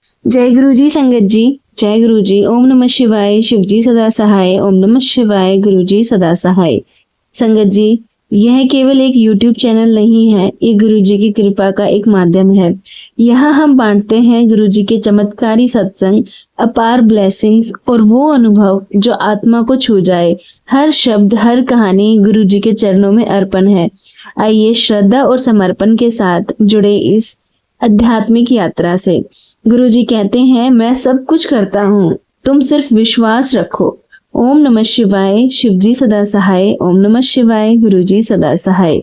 जय गुरु जी संगत जी। जय गुरु जी। ओम नमः शिवाय। शिव जी सदा सहाय। ओम नमः शिवाय। गुरु जी सदा सहाय। संगत जी, यह केवल एक YouTube चैनल नहीं है, ये गुरु जी की कृपा का एक माध्यम है। यहाँ हम बांटते हैं गुरु जी के चमत्कारी सत्संग, अपार ब्लेसिंग्स और वो अनुभव जो आत्मा को छू जाए। हर शब्द, हर कहानी गुरु जी के चरणों में अर्पण है। आइए श्रद्धा और समर्पण के साथ जुड़े इस आध्यात्मिक यात्रा से। गुरु जी कहते हैं, मैं सब कुछ करता हूँ, तुम सिर्फ विश्वास रखो। ओम नमः शिवाय। शिव जी सदा सहाय। ओम नमः शिवाय। गुरु जी सदा सहाय।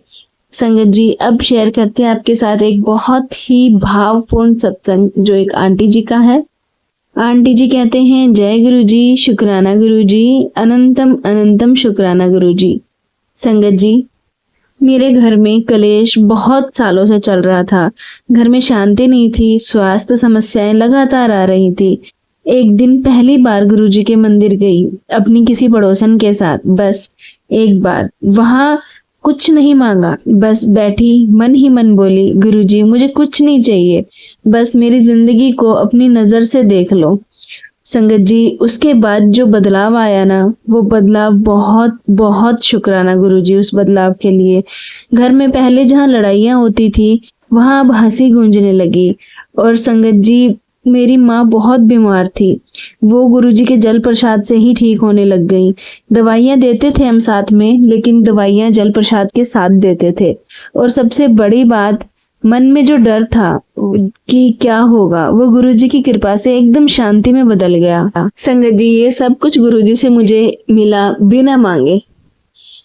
संगत जी, अब शेयर करते हैं आपके साथ एक बहुत ही भावपूर्ण सत्संग जो एक आंटी जी का है। आंटी जी कहते हैं, जय गुरु जी, शुक्राना गुरु जी, अनंतम अनंतम शुक्राना गुरु जी। संगत जी, मेरे घर में कलेश बहुत सालों से चल रहा था। घर में शांति नहीं थी, स्वास्थ्य समस्याएं लगातार आ रही थी। एक दिन पहली बार गुरुजी के मंदिर गई अपनी किसी पड़ोसन के साथ। बस एक बार वहां कुछ नहीं मांगा, बस बैठी मन ही मन बोली, गुरुजी मुझे कुछ नहीं चाहिए, बस मेरी जिंदगी को अपनी नजर से देख लो। संगत जी, उसके बाद जो बदलाव आया ना, वो बदलाव बहुत बहुत शुक्राना गुरुजी उस बदलाव के लिए। घर में पहले जहाँ लड़ाइयाँ होती थी, वहां अब हंसी गूंजने लगी। और संगत जी, मेरी माँ बहुत बीमार थी, वो गुरुजी के जल प्रसाद से ही ठीक होने लग गई। दवाइयाँ देते थे हम साथ में, लेकिन दवाइयाँ जल प्रसाद के साथ देते थे। और सबसे बड़ी बात, मन में जो डर था कि क्या होगा, वो गुरुजी की कृपा से एकदम शांति में बदल गया। संगत जी, ये सब कुछ गुरुजी से मुझे मिला बिना मांगे।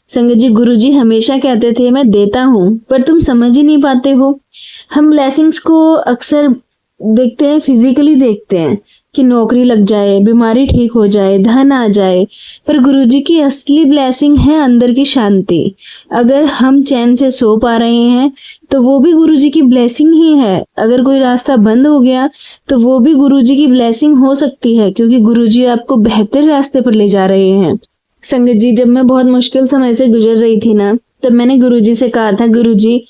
संगत जी, गुरुजी हमेशा कहते थे, मैं देता हूँ पर तुम समझ ही नहीं पाते हो। हम ब्लेसिंग्स को अक्सर देखते हैं, फिजिकली देखते हैं कि नौकरी लग जाए, बीमारी ठीक हो जाए, धन आ जाए, पर गुरुजी की असली ब्लेसिंग है अंदर की शांति। अगर हम चैन से सो पा रहे हैं तो वो भी गुरुजी की ब्लेसिंग ही है। अगर कोई रास्ता बंद हो गया तो वो भी गुरुजी की ब्लेसिंग हो सकती है, क्योंकि गुरुजी आपको बेहतर रास्ते पर ले जा रहे हैं। संगत जी, जब मैं बहुत मुश्किल समय से गुजर रही थी ना, तब मैंने गुरुजी से कहा था, गुरुजी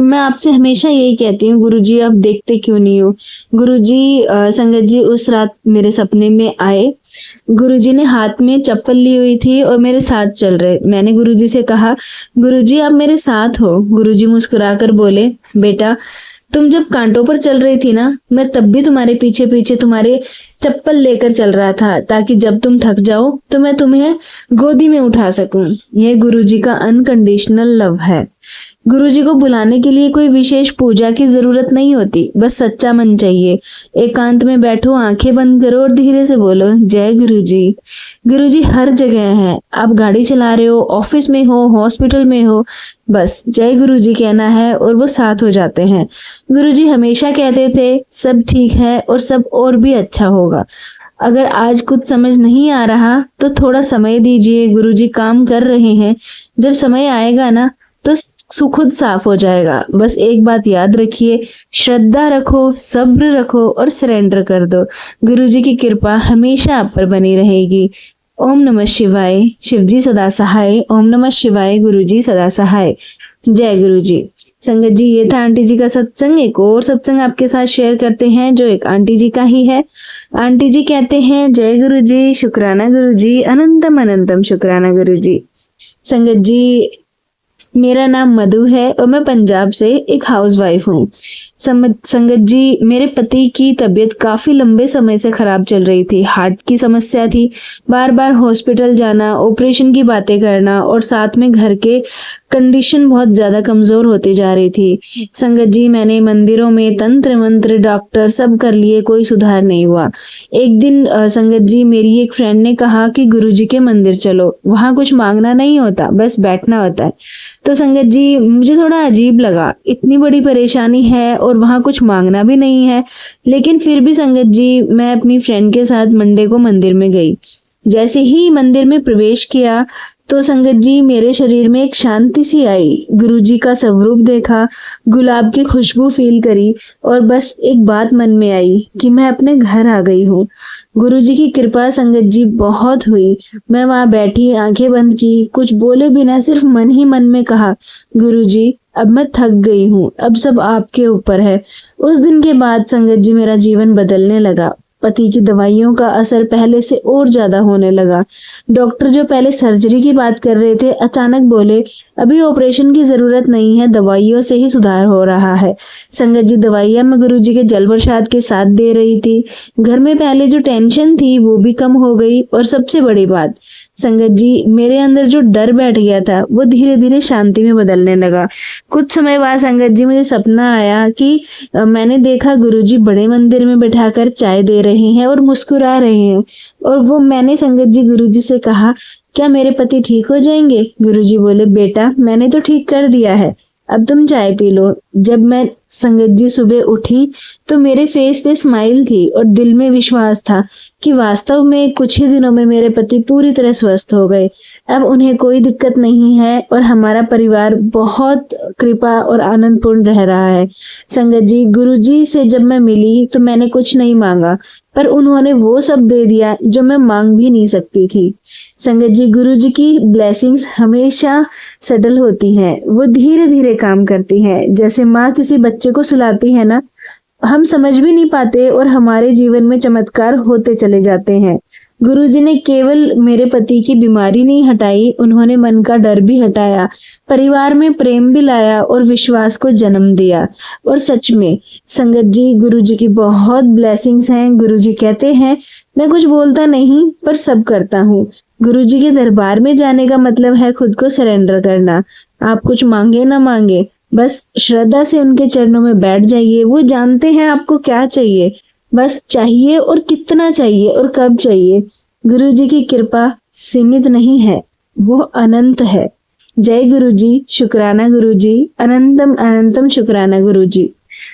मैं आपसे हमेशा यही कहती हूँ, गुरुजी आप देखते क्यों नहीं हो। गुरुजी संगत जी उस रात मेरे सपने में आए। गुरुजी ने हाथ में चप्पल ली हुई थी और मेरे साथ चल रहे। मैंने गुरुजी से कहा, गुरुजी आप मेरे साथ हो। गुरुजी मुस्कुराकर बोले, बेटा तुम जब कांटों पर चल रही थी ना, मैं तब भी तुम्हारे पीछे पीछे तुम्हारे चप्पल लेकर चल रहा था, ताकि जब तुम थक जाओ तो मैं तुम्हें गोदी में उठा सकूं। यह गुरुजी का अनकंडीशनल लव है। गुरुजी को बुलाने के लिए कोई विशेष पूजा की जरूरत नहीं होती, बस सच्चा मन चाहिए। एकांत में बैठो, आंखें बंद करो और धीरे से बोलो, जय गुरुजी। गुरुजी हर जगह है। आप गाड़ी चला रहे हो, ऑफिस में हो, हॉस्पिटल में हो, बस जय गुरुजी कहना है और वो साथ हो जाते हैं। गुरुजी हमेशा कहते थे, सब ठीक है और सब और भी अच्छा होगा। अगर आज कुछ समझ नहीं आ रहा तो थोड़ा समय दीजिए, गुरुजी काम कर रहे हैं। जब समय आएगा ना तो खुद साफ हो जाएगा। बस एक बात याद रखिए, श्रद्धा रखो, सब्र रखो और सरेंडर कर दो। गुरुजी की कृपा हमेशा आप पर बनी रहेगी। ओम नमः शिवाय। शिव जी सदा सहाय। ओम नमः शिवाय। गुरुजी सदा सहाय। जय गुरु जी। संगत जी, ये था आंटी जी का सत्संग। एक और सत्संग आपके साथ शेयर करते हैं जो एक आंटी जी का ही है। आंटी जी कहते हैं, जय गुरु जी, शुक्राना गुरु जी, अनंतम अनंतम शुक्राना गुरु जी। संगत जी, मेरा नाम मधु है और मैं पंजाब से एक हाउसवाइफ हूँ। संगत जी, मेरे पति की तबीयत काफी लंबे समय से खराब चल रही थी। हार्ट की समस्या थी, बार बार हॉस्पिटल जाना, ऑपरेशन की बातें करना और साथ में घर के कंडीशन बहुत ज्यादा कमजोर होती जा रही थी। संगत जी, मैंने मंदिरों में तंत्र मंत्र, डॉक्टर सब कर लिए, कोई सुधार नहीं हुआ। एक दिन संगत जी, मेरी एक फ्रेंड ने कहा कि गुरुजी के मंदिर चलो, वहां कुछ मांगना नहीं होता, बस बैठना होता है। तो संगत जी, मुझे थोड़ा अजीब लगा, इतनी बड़ी परेशानी है और वहां कुछ मांगना भी नहीं है। लेकिन फिर भी संगत जी, मैं अपनी फ्रेंड के साथ मंडे को मंदिर में गई। जैसे ही मंदिर में प्रवेश किया तो संगत जी, मेरे शरीर में एक शांति सी आई। गुरुजी का स्वरूप देखा, गुलाब की खुशबू फील करी और बस एक बात मन में आई कि मैं अपने घर आ गई हूँ। गुरुजी की कृपा संगत जी बहुत हुई। मैं वहां बैठी, आंखें बंद की, कुछ बोले बिना सिर्फ मन ही मन में कहा, गुरुजी अब मैं थक गई हूँ, अब सब आपके ऊपर है। उस दिन के बाद संगत जी मेरा जीवन बदलने लगा। पति की दवाइयों का असर पहले से और ज्यादा होने लगा। डॉक्टर जो पहले सर्जरी की बात कर रहे थे, अचानक बोले अभी ऑपरेशन की जरूरत नहीं है, दवाइयों से ही सुधार हो रहा है। संगत जी दवाइयां मैं गुरुजी के जल प्रसाद के साथ दे रही थी। घर में पहले जो टेंशन थी वो भी कम हो गई, और सबसे बड़ी बात संगत जी, मेरे अंदर जो डर बैठ गया था वो धीरे धीरे शांति में बदलने लगा। कुछ समय बाद संगत जी मुझे सपना आया कि मैंने देखा गुरुजी बड़े मंदिर में बैठाकर चाय दे रहे हैं और मुस्कुरा रहे हैं। और वो मैंने संगत जी गुरुजी से कहा, क्या मेरे पति ठीक हो जाएंगे? गुरुजी बोले, बेटा मैंने तो ठीक कर दिया है, अब तुम चाय पी लो। जब मैं संगत जी सुबह उठी तो मेरे फेस पे स्माइल थी और दिल में विश्वास था कि वास्तव में कुछ ही दिनों में मेरे पति पूरी तरह स्वस्थ हो गए। अब उन्हें कोई दिक्कत नहीं है और हमारा परिवार बहुत कृपा और आनंदपूर्ण रह रहा है। संगत जी गुरुजी से जब मैं मिली तो मैंने कुछ नहीं मांगा, पर उन्होंने वो सब दे दिया जो मैं मांग भी नहीं सकती थी। संगत जी गुरुजी की ब्लेसिंग्स हमेशा सटल होती हैं, वो धीरे धीरे काम करती हैं। जैसे माँ किसी बच्चे को सुलाती है ना, हम समझ भी नहीं पाते और हमारे जीवन में चमत्कार होते चले जाते हैं। गुरुजी ने केवल मेरे पति की बीमारी नहीं हटाई, उन्होंने मन का डर भी हटाया, परिवार में प्रेम भी लाया और विश्वास को जन्म दिया। और सच में संगत जी गुरुजी की बहुत ब्लेसिंग्स हैं। गुरुजी कहते हैं, मैं कुछ बोलता नहीं पर सब करता हूँ। गुरुजी के दरबार में जाने का मतलब है खुद को सरेंडर करना। आप कुछ मांगे ना मांगे, बस श्रद्धा से उनके चरणों में बैठ जाइए। वो जानते हैं आपको क्या चाहिए, बस चाहिए और कितना चाहिए और कब चाहिए। गुरुजी की कृपा सीमित नहीं है, वो अनंत है। जय गुरुजी, शुक्राना गुरुजी, अनंतम अनंतम शुक्राना गुरुजी।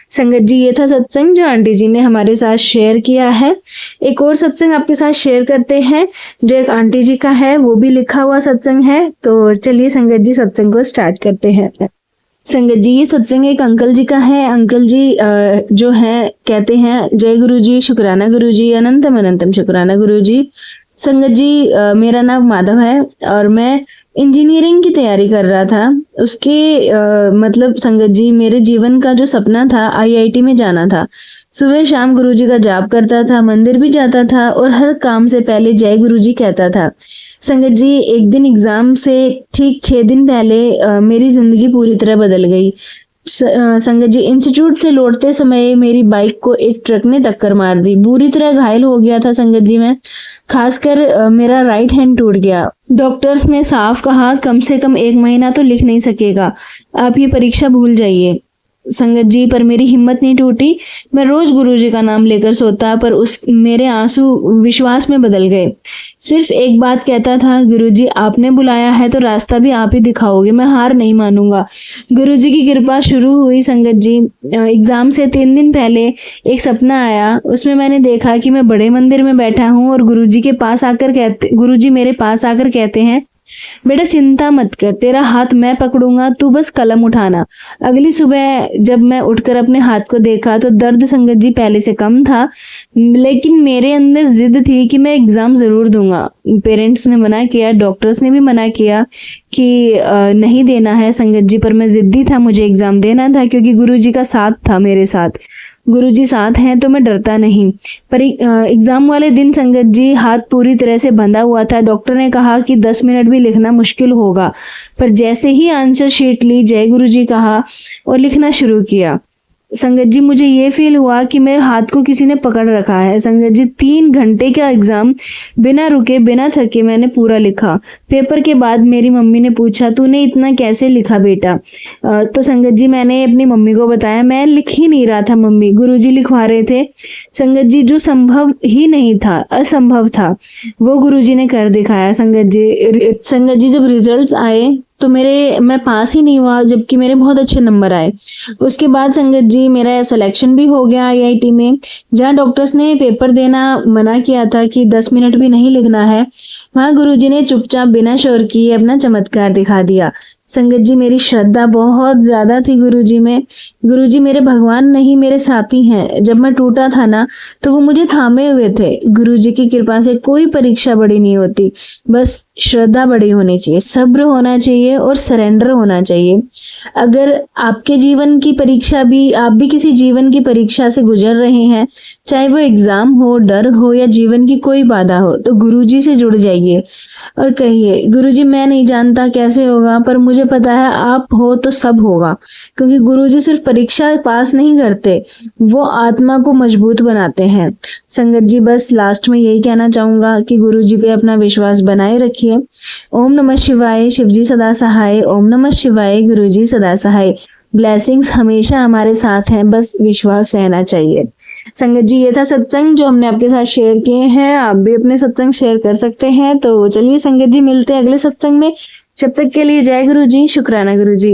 संगत जी ये था सत्संग जो आंटी जी ने हमारे साथ शेयर किया है। एक और सत्संग आपके साथ शेयर करते हैं जो एक आंटी जी का है, वो भी लिखा हुआ सत्संग है। तो चलिए संगत जी सत्संग को स्टार्ट करते हैं। संगत जी ये सत्संग एक अंकल जी का है। अंकल जी जो है कहते हैं, जय गुरु जी, शुक्राना गुरु जी, अनंतम अनंतम शुक्राना गुरु जी। संगत जी मेरा नाम माधव है और मैं इंजीनियरिंग की तैयारी कर रहा था। उसके मतलब संगत जी मेरे जीवन का जो सपना था आईआईटी में जाना था। सुबह शाम गुरुजी का जाप करता था, मंदिर भी जाता था और हर काम से पहले जय गुरुजी कहता था। संगत जी एक दिन एग्जाम से ठीक 6 दिन पहले मेरी जिंदगी पूरी तरह बदल गई। संगत जी इंस्टीट्यूट से लौटते समय मेरी बाइक को एक ट्रक ने टक्कर मार दी। बुरी तरह घायल हो गया था संगत जी मैं, खासकर मेरा राइट हैंड टूट गया। डॉक्टर्स ने साफ कहा कम से कम 1 महीना तो लिख नहीं सकेगा, आप ये परीक्षा भूल जाइए। संगत जी पर मेरी हिम्मत नहीं टूटी। मैं रोज गुरुजी का नाम लेकर सोता, पर मेरे आंसू विश्वास में बदल गए। सिर्फ एक बात कहता था, गुरुजी आपने बुलाया है तो रास्ता भी आप ही दिखाओगे, मैं हार नहीं मानूंगा। गुरुजी की कृपा शुरू हुई। संगत जी एग्जाम से 3 दिन पहले एक सपना आया। उसमें मैंने देखा कि मैं बड़े मंदिर में बैठा हूँ और गुरुजी मेरे पास आकर कहते हैं, बेटा चिंता मत कर, तेरा हाथ मैं पकड़ूंगा, तू बस कलम उठाना। अगली सुबह जब मैं उठकर अपने हाथ को देखा तो दर्द संगत जी पहले से कम था, लेकिन मेरे अंदर जिद थी कि मैं एग्जाम जरूर दूंगा। पेरेंट्स ने मना किया, डॉक्टर्स ने भी मना किया कि नहीं देना है संगत जी, पर मैं जिद्दी था, मुझे एग्जाम देना था क्योंकि गुरुजी का साथ था मेरे साथ। गुरुजी साथ हैं तो मैं डरता नहीं। पर एग्जाम वाले दिन संगत जी हाथ पूरी तरह से बंधा हुआ था। डॉक्टर ने कहा कि 10 मिनट भी लिखना मुश्किल होगा, पर जैसे ही आंसर शीट ली जय गुरुजी कहा और लिखना शुरू किया। संगत जी मुझे ये फील हुआ कि मेरे हाथ को किसी ने पकड़ रखा है। संगत जी 3 घंटे का एग्जाम बिना रुके बिना थके मैंने पूरा लिखा। पेपर के बाद मेरी मम्मी ने पूछा, तूने इतना कैसे लिखा बेटा? तो संगत जी मैंने अपनी मम्मी को बताया, मैं लिख ही नहीं रहा था मम्मी, गुरुजी लिखवा रहे थे। संगत जी जो संभव ही नहीं था, असंभव था, वो गुरुजी ने कर दिखाया। संगत जी जब रिजल्ट्स आए तो मैं पास ही नहीं हुआ, जबकि मेरे बहुत अच्छे नंबर आए। उसके बाद संगत जी मेरा सिलेक्शन भी हो गया आईआईटी में, जहाँ डॉक्टर्स ने पेपर देना मना किया था कि 10 मिनट भी नहीं लिखना है। वहाँ गुरुजी ने चुपचाप बिना शोर किए अपना चमत्कार दिखा दिया। संगत जी मेरी श्रद्धा बहुत ज्यादा थी गुरुजी में। गुरुजी मेरे भगवान नहीं, मेरे साथी हैं। जब मैं टूटा था ना, तो वो मुझे थामे हुए थे। गुरुजी की कृपा से कोई परीक्षा बड़ी नहीं होती, बस श्रद्धा बड़ी होनी चाहिए, सब्र होना चाहिए और सरेंडर होना चाहिए। अगर आपके जीवन की परीक्षा भी, आप भी किसी जीवन की परीक्षा से गुजर रहे हैं, चाहे वो एग्जाम हो, डर हो या जीवन की कोई बाधा हो, तो गुरुजी से जुड़ जाइए और कहिए, गुरुजी मैं नहीं जानता कैसे होगा, पर मुझे पता है आप हो तो सब होगा। क्योंकि गुरुजी सिर्फ परीक्षा पास नहीं करते, वो आत्मा को मजबूत बनाते हैं। संगत जी बस लास्ट में यही कहना चाहूंगा कि गुरुजी पे अपना विश्वास बनाए रखिए। ओम नमः शिवाय, शिवजी सदा सहाय। ओम नमः शिवाय, गुरुजी सदा सहाय। ब्लेसिंग्स हमेशा हमारे साथ हैं, बस विश्वास रहना चाहिए। संगत जी ये था सत्संग जो हमने आपके साथ शेयर किए हैं। आप भी अपने सत्संग शेयर कर सकते हैं। तो चलिए संगत जी मिलते हैं अगले सत्संग में। जब तक के लिए जय गुरु जी, शुक्राना गुरु जी।